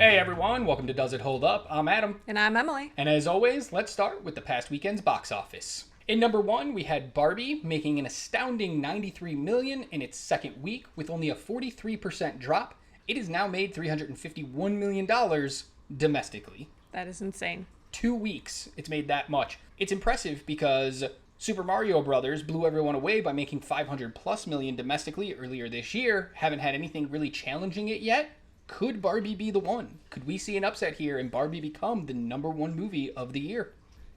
Hey everyone, welcome to Does It Hold Up? I'm Adam. And I'm Emily. And as always, let's start with the past weekend's box office. In number one, we had Barbie making an astounding $93 million in its second week with only a 43% drop. It has now made $351 million domestically. That is insane. 2 weeks, it's made that much. It's impressive because Super Mario Brothers blew everyone away by making $500+ million domestically earlier this year. Haven't had anything really challenging it yet. Could Barbie be the one? Could we see an upset here and Barbie become the number one movie of the year?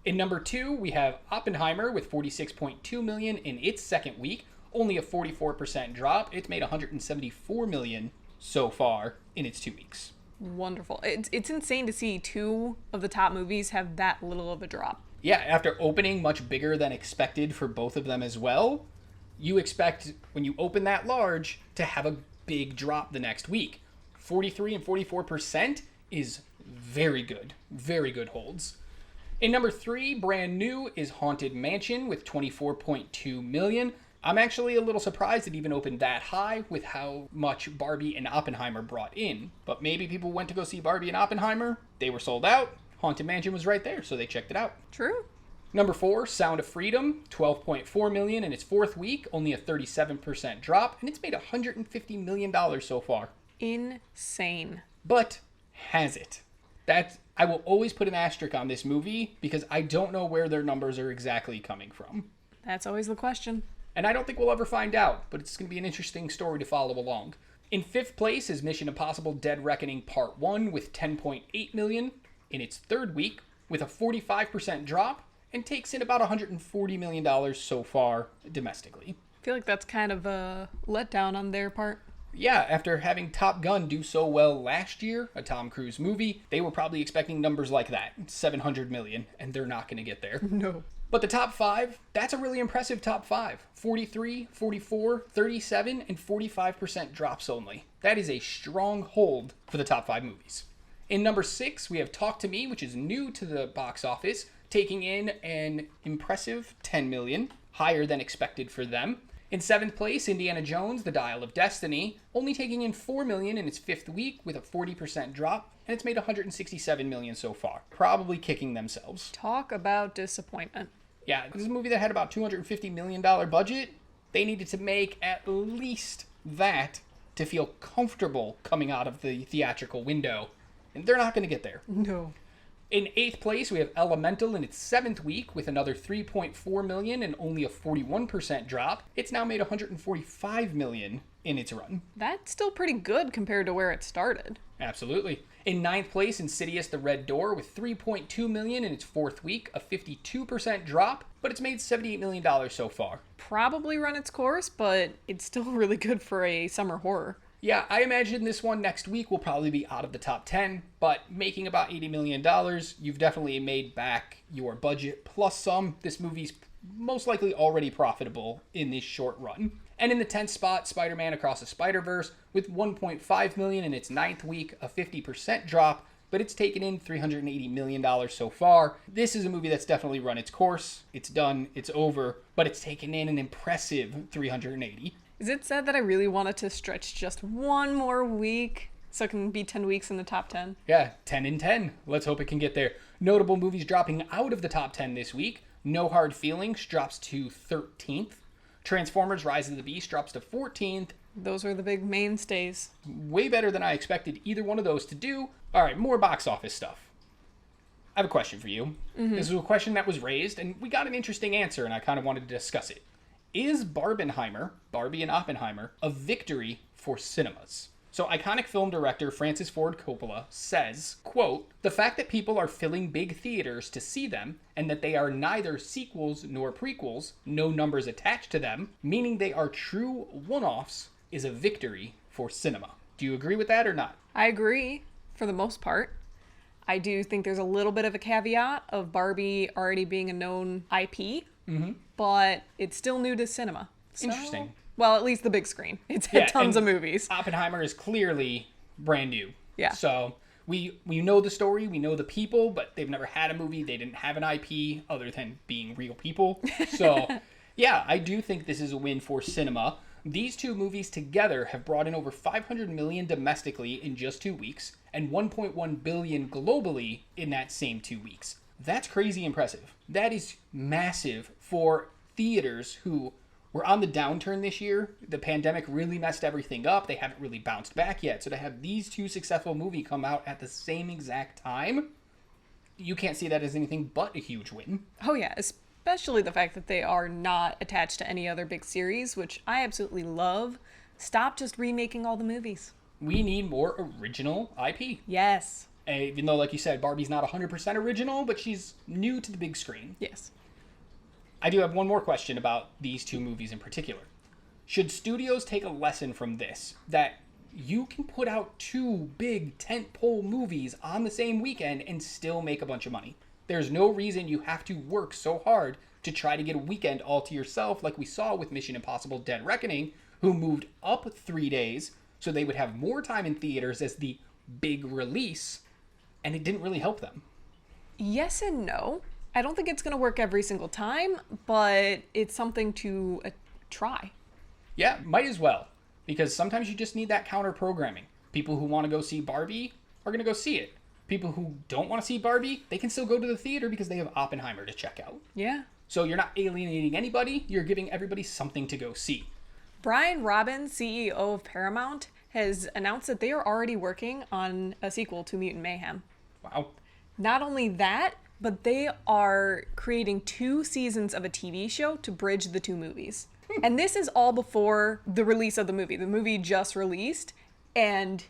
In number two, we have Oppenheimer with $46.2 million in its second week. Only a 44% drop. It's made $174 million so far in its 2 weeks. Wonderful. It's insane to see two of the top movies have that little of a drop. Yeah, after opening much bigger than expected for both of them as well, you expect when you open that large to have a big drop the next week. 43 and 44% is very good. Very good holds. In number three, brand new, is Haunted Mansion with $24.2 million. I'm actually a little surprised it even opened that high with how much Barbie and Oppenheimer brought in. But maybe people went to go see Barbie and Oppenheimer. They were sold out. Haunted Mansion was right there, so they checked it out. True. Number four, Sound of Freedom, $12.4 million in its fourth week, only a 37% drop, and it's made $150 million so far. Insane. But has it? I will always put an asterisk on this movie because I don't know where their numbers are exactly coming from. That's always the question. And I don't think we'll ever find out, but it's going to be an interesting story to follow along. In fifth place is Mission Impossible Dead Reckoning Part 1 with $10.8 million in its third week with a 45% drop and takes in about $140 million so far domestically. I feel like that's kind of a letdown on their part. Yeah, after having Top Gun do so well last year, a Tom Cruise movie, they were probably expecting numbers like that, 700 million, and they're not going to get there. No. But the top five, that's a really impressive top five. 43, 44, 37, and 45% drops only. That is a strong hold for the top five movies. In number six, we have Talk to Me, which is new to the box office, taking in an impressive 10 million, higher than expected for them. In seventh place, Indiana Jones, The Dial of Destiny, only taking in $4 million in its fifth week with a 40% drop, and it's made $167 million so far. Probably kicking themselves. Talk about disappointment. Yeah, this is a movie that had about $250 million budget. They needed to make at least that to feel comfortable coming out of the theatrical window, and they're not going to get there. No. In eighth place, we have Elemental in its seventh week with another $3.4 million and only a 41% drop. It's now made $145 million in its run. That's still pretty good compared to where it started. Absolutely. In ninth place, Insidious The Red Door with $3.2 million in its fourth week, a 52% drop, but it's made $78 million so far. Probably run its course, but it's still really good for a summer horror. Yeah, I imagine this one next week will probably be out of the top 10, but making about $80 million, you've definitely made back your budget plus some. This movie's most likely already profitable in this short run. And in the 10th spot, Spider-Man Across the Spider-Verse with $1.5 million in its ninth week, a 50% drop, but it's taken in $380 million so far. This is a movie that's definitely run its course. It's done, it's over, but it's taken in an impressive $380. Is it sad that I really wanted to stretch just one more week so it can be 10 weeks in the top 10? Yeah, 10 in 10. Let's hope it can get there. Notable movies dropping out of the top 10 this week. No Hard Feelings drops to 13th. Transformers Rise of the Beast drops to 14th. Those are the big mainstays. Way better than I expected either one of those to do. All right, more box office stuff. I have a question for you. Mm-hmm. This is a question that was raised, and we got an interesting answer, and I kind of wanted to discuss it. Is Barbie and Oppenheimer, a victory for cinemas? So iconic film director Francis Ford Coppola says, quote, "The fact that people are filling big theaters to see them and that they are neither sequels nor prequels, no numbers attached to them, meaning they are true one-offs, is a victory for cinema." Do you agree with that or not? I agree for the most part. I do think there's a little bit of a caveat of Barbie already being a known IP. Mm-hmm. But it's still new to cinema. So, interesting. Well, at least the big screen. It's had tons of movies. Oppenheimer is clearly brand new. Yeah. So we know the story, we know the people, but they've never had a movie. They didn't have an IP other than being real people. So, yeah, I do think this is a win for cinema. These two movies together have brought in over $500 million domestically in just 2 weeks and $1.1 billion globally in that same 2 weeks. That's crazy impressive. That is massive for theaters who were on the downturn this year. The pandemic really messed everything up. They haven't really bounced back yet. So to have these two successful movies come out at the same exact time, you can't see that as anything but a huge win. Oh yeah, especially the fact that they are not attached to any other big series, which I absolutely love. Stop just remaking all the movies. We need more original IP. Yes. Even though, like you said, Barbie's not 100% original, but she's new to the big screen. Yes. I do have one more question about these two movies in particular. Should studios take a lesson from this? That you can put out two big tentpole movies on the same weekend and still make a bunch of money. There's no reason you have to work so hard to try to get a weekend all to yourself, like we saw with Mission Impossible Dead Reckoning, who moved up 3 days so they would have more time in theaters as the big release, and it didn't really help them. Yes and no. I don't think it's going to work every single time, but it's something to try. Yeah, might as well, because sometimes you just need that counter programming. People who want to go see Barbie are going to go see it. People who don't want to see Barbie, they can still go to the theater because they have Oppenheimer to check out. Yeah. So you're not alienating anybody, you're giving everybody something to go see. Brian Robbins, CEO of Paramount, has announced that they are already working on a sequel to Mutant Mayhem. Wow. Not only that, but they are creating 2 seasons of a TV show to bridge the 2 movies. And this is all before the release of the movie. The movie just released, and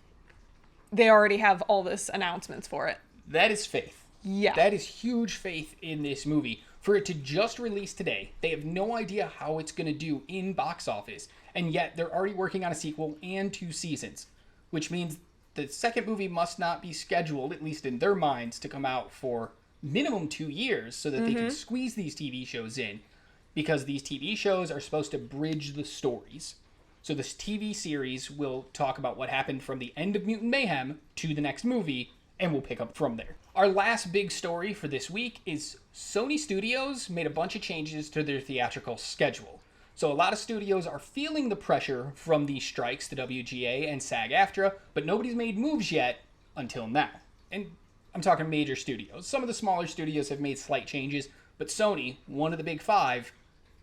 they already have all this announcements for it. That is faith. Yeah. That is huge faith in this movie. For it to just release today, they have no idea how it's going to do in box office, and yet they're already working on a sequel and 2 seasons, which means the second movie must not be scheduled, at least in their minds, to come out for minimum 2 years so that they can squeeze these TV shows in, because these TV shows are supposed to bridge the stories. So this TV series will talk about what happened from the end of Mutant Mayhem to the next movie, and we'll pick up from there. Our last big story for this week is Sony Studios made a bunch of changes to their theatrical schedule. So a lot of studios are feeling the pressure from these strikes, the WGA and SAG-AFTRA, but nobody's made moves yet until now. And I'm talking major studios. Some of the smaller studios have made slight changes, but Sony, one of the big 5,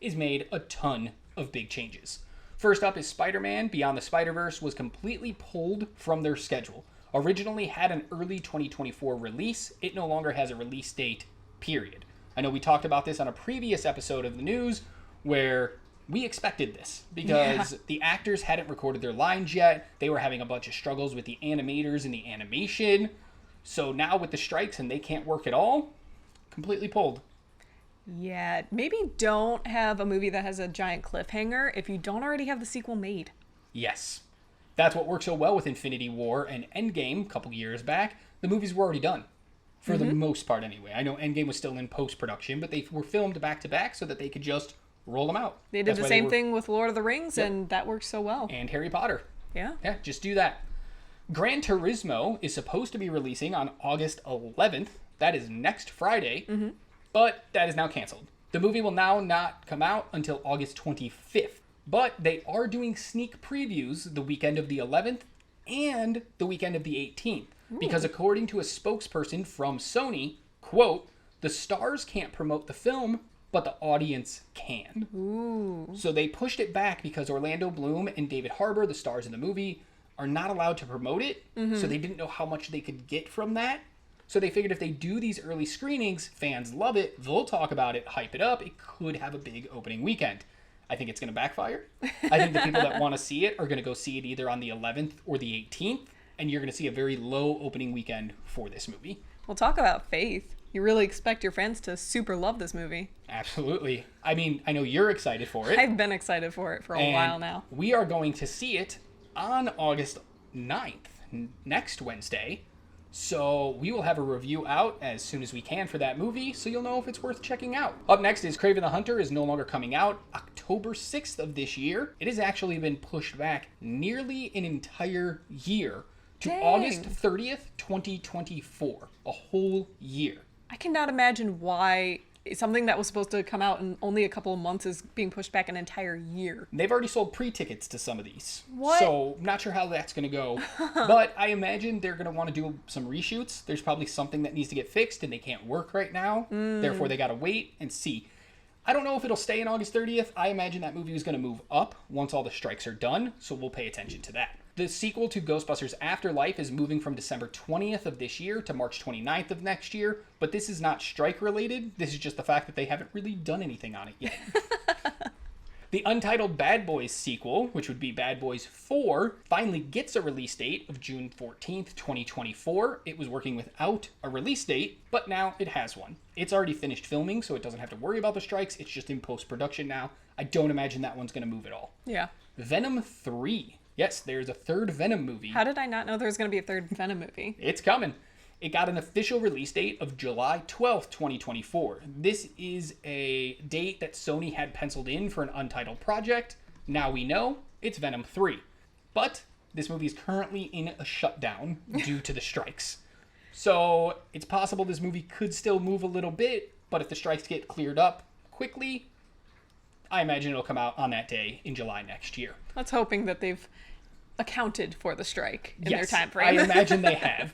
has made a ton of big changes. First up is Spider-Man Beyond the Spider-Verse was completely pulled from their schedule. Originally had an early 2024 release. It no longer has a release date, period. I know we talked about this on a previous episode of the news where we expected this because the actors hadn't recorded their lines yet. They were having a bunch of struggles with the animators and the animation. So now with the strikes and they can't work at all, completely pulled. Yeah, maybe don't have a movie that has a giant cliffhanger if you don't already have the sequel made. Yes. That's what worked so well with Infinity War and Endgame a couple years back. The movies were already done. For the most part, anyway. I know Endgame was still in post-production, but they were filmed back-to-back so that they could just roll them out. They did the same thing with Lord of the Rings, and that worked so well. And Harry Potter. Yeah. Yeah, just do that. Gran Turismo is supposed to be releasing on August 11th. That is next Friday. But that is now canceled. The movie will now not come out until August 25th. But they are doing sneak previews the weekend of the 11th and the weekend of the 18th. Because according to a spokesperson from Sony, quote, the stars can't promote the film, but the audience can. Ooh. So they pushed it back because Orlando Bloom and David Harbour, the stars in the movie, are not allowed to promote it. So they didn't know how much they could get from that. So they figured if they do these early screenings, fans love it, they'll talk about it, hype it up, it could have a big opening weekend. I think it's going to backfire. I think the people that want to see it are going to go see it either on the 11th or the 18th, and you're going to see a very low opening weekend for this movie. Well, talk about faith. You really expect your fans to super love this movie. Absolutely. I mean, I know you're excited for it. I've been excited for it for a while now. We are going to see it on August 9th, next Wednesday. So we will have a review out as soon as we can for that movie, so you'll know if it's worth checking out. Up next is Kraven the Hunter is no longer coming out October 6th of this year. It has actually been pushed back nearly an entire year to August 30th, 2024. A whole year. I cannot imagine why something that was supposed to come out in only a couple of months is being pushed back an entire year. They've already sold pre-tickets to some of these. What? So, not sure how that's going to go. But I imagine they're going to want to do some reshoots. There's probably something that needs to get fixed and they can't work right now. Therefore, they got to wait and see. I don't know if it'll stay in August 30th. I imagine that movie is going to move up once all the strikes are done. So, we'll pay attention to that. The sequel to Ghostbusters Afterlife is moving from December 20th of this year to March 29th of next year, but this is not strike related. This is just the fact that they haven't really done anything on it yet. The untitled Bad Boys sequel, which would be Bad Boys 4, finally gets a release date of June 14th, 2024. It was working without a release date, but now it has one. It's already finished filming, so it doesn't have to worry about the strikes. It's just in post-production now. I don't imagine that one's going to move at all. Yeah. Venom 3. Yes, there's a third Venom movie. How did I not know there was going to be a third Venom movie? It's coming. It got an official release date of July 12th, 2024. This is a date that Sony had penciled in for an untitled project. Now we know it's Venom 3. But this movie is currently in a shutdown due to the strikes. So it's possible this movie could still move a little bit, but if the strikes get cleared up quickly, I imagine it'll come out on that day in July next year. Let's hoping that they've accounted for the strike in their time I frame. imagine they have.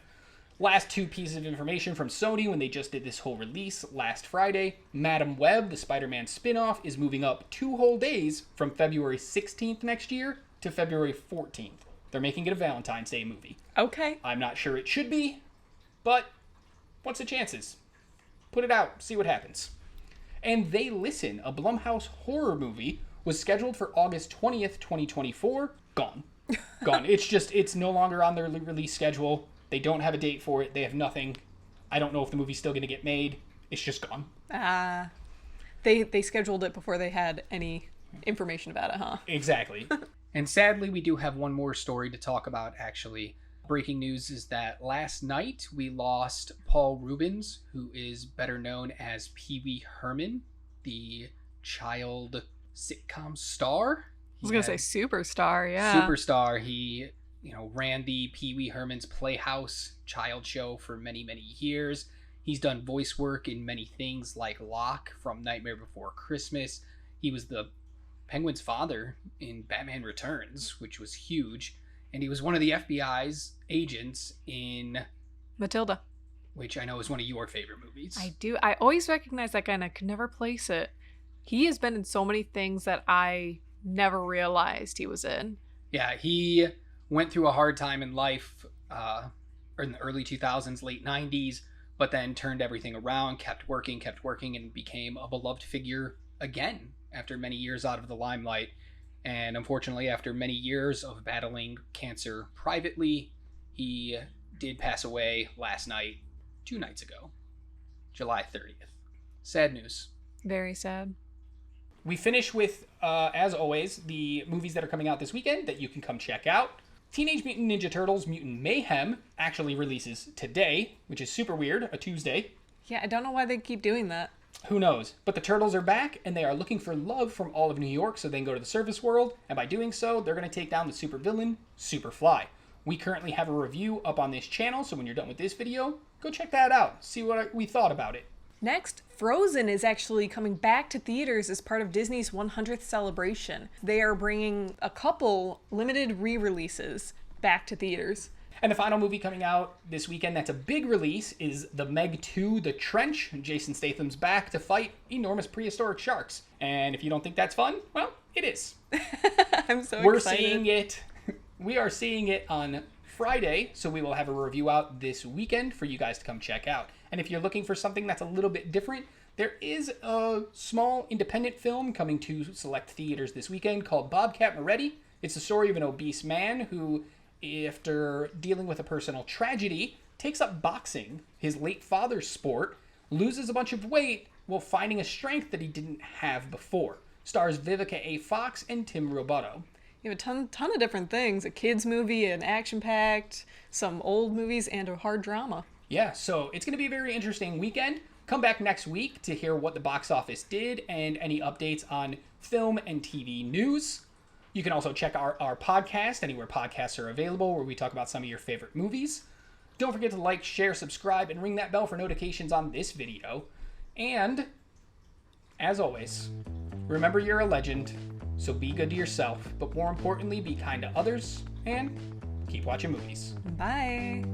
Last two pieces of information from Sony when they just did this whole release last Friday. Madam Web, the Spider-Man spin-off, is moving up 2 whole days from February 16th next year to February 14th. They're making it a Valentine's Day movie. Okay. I'm not sure it should be, but what's the chances? Put it out, see what happens. And They Listen, a Blumhouse horror movie, was scheduled for August 20th, 2024. Gone. It's no longer on their release schedule. They don't have a date for it. They have nothing. I don't know if the movie's still going to get made. It's just gone. They scheduled it before they had any information about it, huh? Exactly. And sadly, we do have one more story to talk about, actually. Breaking news is that last night we lost Paul Rubens, who is better known as Pee Wee Herman, the child sitcom star. I was going to say superstar, yeah. Superstar. He, ran the Pee Wee Herman's Playhouse child show for many, many years. He's done voice work in many things like Locke from Nightmare Before Christmas. He was the Penguin's father in Batman Returns, which was huge. And he was one of the FBI's agents in Matilda, which I know is one of your favorite movies. I do. I always recognize that guy and I could never place it. He has been in so many things that I never realized he was in. Yeah, he went through a hard time in life in the early 2000s, late 90s, but then turned everything around, kept working, and became a beloved figure again after many years out of the limelight. And unfortunately, after many years of battling cancer privately, he did pass away last night, 2 nights ago, July 30th. Sad news. Very sad. We finish with, as always, the movies that are coming out this weekend that you can come check out. Teenage Mutant Ninja Turtles Mutant Mayhem actually releases today, which is super weird, a Tuesday. Yeah, I don't know why they keep doing that. Who knows? But the Turtles are back, and they are looking for love from all of New York so they can go to the surface world, and by doing so, they're going to take down the supervillain, Superfly. We currently have a review up on this channel, so when you're done with this video, go check that out. See what we thought about it. Next, Frozen is actually coming back to theaters as part of Disney's 100th celebration. They are bringing a couple limited re-releases back to theaters. And the final movie coming out this weekend that's a big release is The Meg 2, The Trench. Jason Statham's back to fight enormous prehistoric sharks. And if you don't think that's fun, well, it is. I'm so We're excited. seeing it. We are seeing it on Friday, so we will have a review out this weekend for you guys to come check out. And if you're looking for something that's a little bit different, there is a small independent film coming to select theaters this weekend called Bobcat Moretti. It's the story of an obese man who, after dealing with a personal tragedy, takes up boxing, his late father's sport, loses a bunch of weight while finding a strength that he didn't have before. Stars Vivica A. Fox and Tim Roboto. You have a ton of different things. A kids movie, an action-packed, some old movies, and a hard drama. Yeah, so it's going to be a very interesting weekend. Come back next week to hear what the box office did and any updates on film and TV news. You can also check our podcast anywhere podcasts are available, where we talk about some of your favorite movies. Don't forget to like, share, subscribe, and ring that bell for notifications on this video. And as always, remember you're a legend, so be good to yourself, but more importantly, be kind to others, and keep watching movies. Bye.